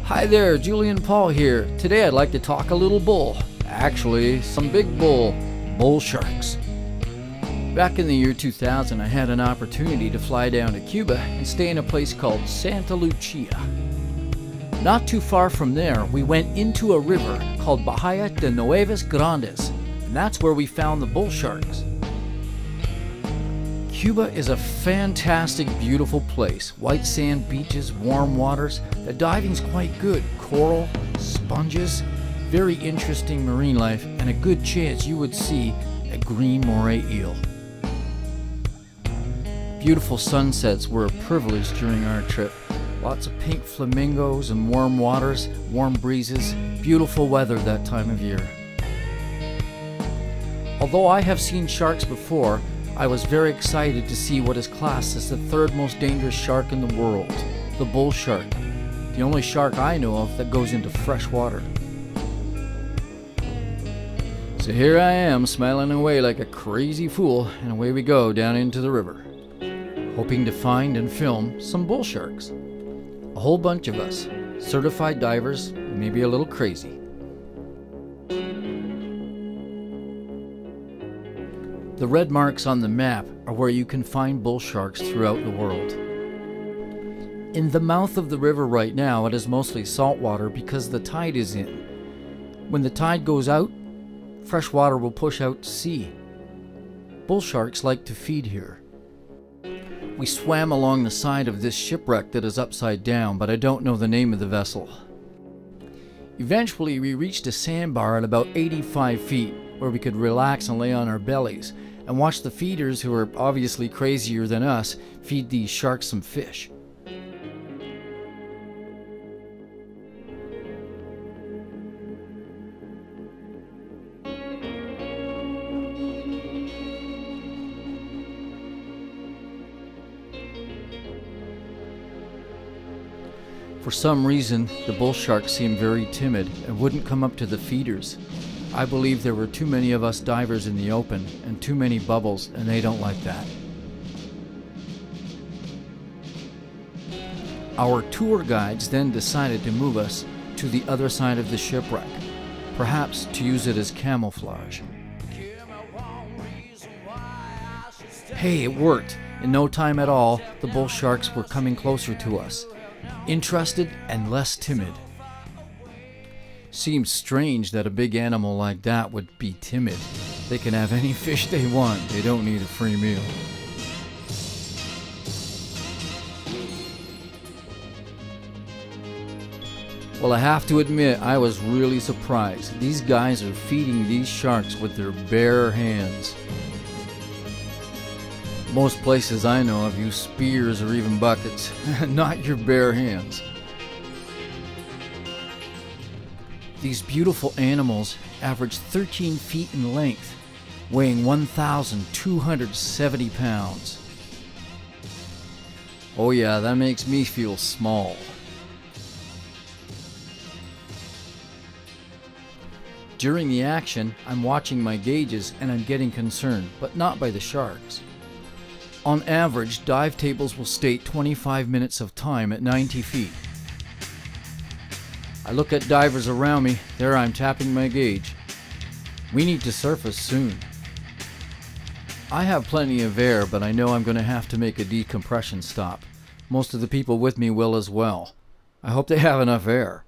Hi there, Julian Paul here. Today I'd like to talk a little bull. Actually, some big bull sharks. Back in the year 2000, I had an opportunity to fly down to Cuba and stay in a place called Santa Lucia. Not too far from there, we went into a river called Bahia de Nuevas Grandes, and that's where we found the bull sharks. Cuba is a fantastic, beautiful place. White sand beaches, warm waters. The diving's quite good. Coral, sponges, very interesting marine life, and a good chance you would see a green moray eel. Beautiful sunsets were a privilege during our trip. Lots of pink flamingos and warm waters, warm breezes, beautiful weather that time of year. Although I have seen sharks before, I was very excited to see what is classed as the third most dangerous shark in the world, the bull shark, the only shark I know of that goes into fresh water. So here I am, smiling away like a crazy fool, and away we go down into the river, hoping to find and film some bull sharks. A whole bunch of us, certified divers, maybe a little crazy. The red marks on the map are where you can find bull sharks throughout the world. In the mouth of the river right now, it is mostly salt water because the tide is in. When the tide goes out, fresh water will push out to sea. Bull sharks like to feed here. We swam along the side of this shipwreck that is upside down, but I don't know the name of the vessel. Eventually, we reached a sandbar at about 85 feet, where we could relax and lay on our bellies and watch the feeders, who are obviously crazier than us, feed these sharks some fish. For some reason, the bull sharks seemed very timid and wouldn't come up to the feeders. I believe there were too many of us divers in the open and too many bubbles, and they don't like that. Our tour guides then decided to move us to the other side of the shipwreck, perhaps to use it as camouflage. Hey, it worked. In no time at all, the bull sharks were coming closer to us, interested and less timid. Seems strange that a big animal like that would be timid. They can have any fish they want. They don't need a free meal. Well, I have to admit, I was really surprised. These guys are feeding these sharks with their bare hands. Most places I know of use spears or even buckets, not your bare hands. These beautiful animals average 13 feet in length, weighing 1,270 pounds. Oh yeah, that makes me feel small. During the action, I'm watching my gauges and I'm getting concerned, but not by the sharks. On average, dive tables will state 25 minutes of time at 90 feet. I look at divers around me. There I'm tapping my gauge. We need to surface soon. I have plenty of air, but I know I'm going to have to make a decompression stop. Most of the people with me will as well. I hope they have enough air.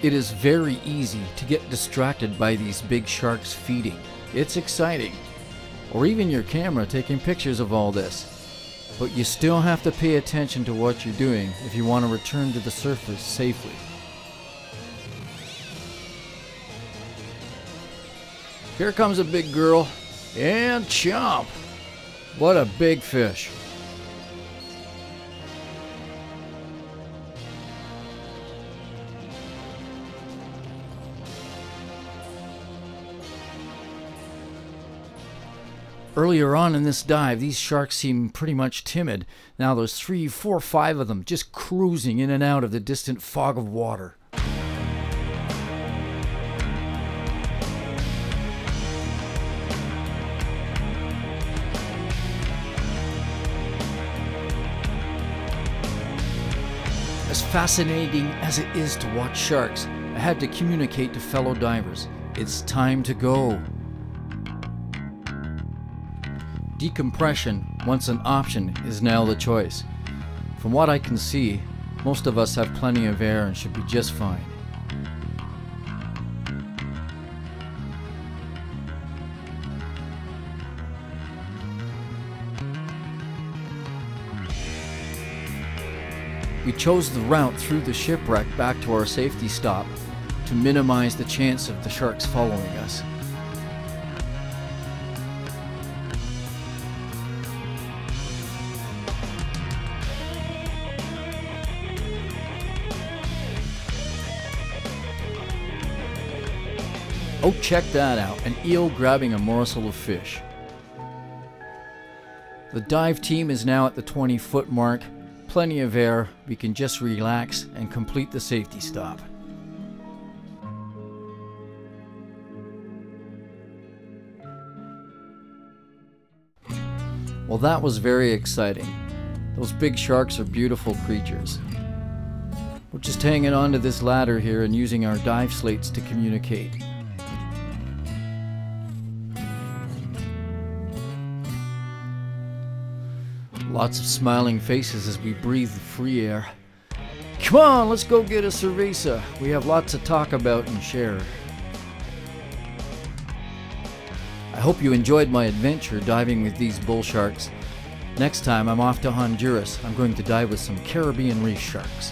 It is very easy to get distracted by these big sharks feeding. It's exciting. Or even your camera taking pictures of all this. But you still have to pay attention to what you're doing if you want to return to the surface safely. Here comes a big girl, and chomp! What a big fish. Earlier on in this dive, these sharks seemed pretty much timid. Now there's 3, 4, 5 of them just cruising in and out of the distant fog of water. As fascinating as it is to watch sharks, I had to communicate to fellow divers. It's time to go. Decompression, once an option, is now the choice. From what I can see, most of us have plenty of air and should be just fine. We chose the route through the shipwreck back to our safety stop to minimize the chance of the sharks following us. Oh, check that out, an eel grabbing a morsel of fish. The dive team is now at the 20-foot mark. Plenty of air, we can just relax and complete the safety stop. Well, that was very exciting. Those big sharks are beautiful creatures. We're just hanging on to this ladder here and using our dive slates to communicate. Lots of smiling faces as we breathe the free air. Come on, let's go get a cerveza. We have lots to talk about and share. I hope you enjoyed my adventure diving with these bull sharks. Next time I'm off to Honduras, I'm going to dive with some Caribbean reef sharks.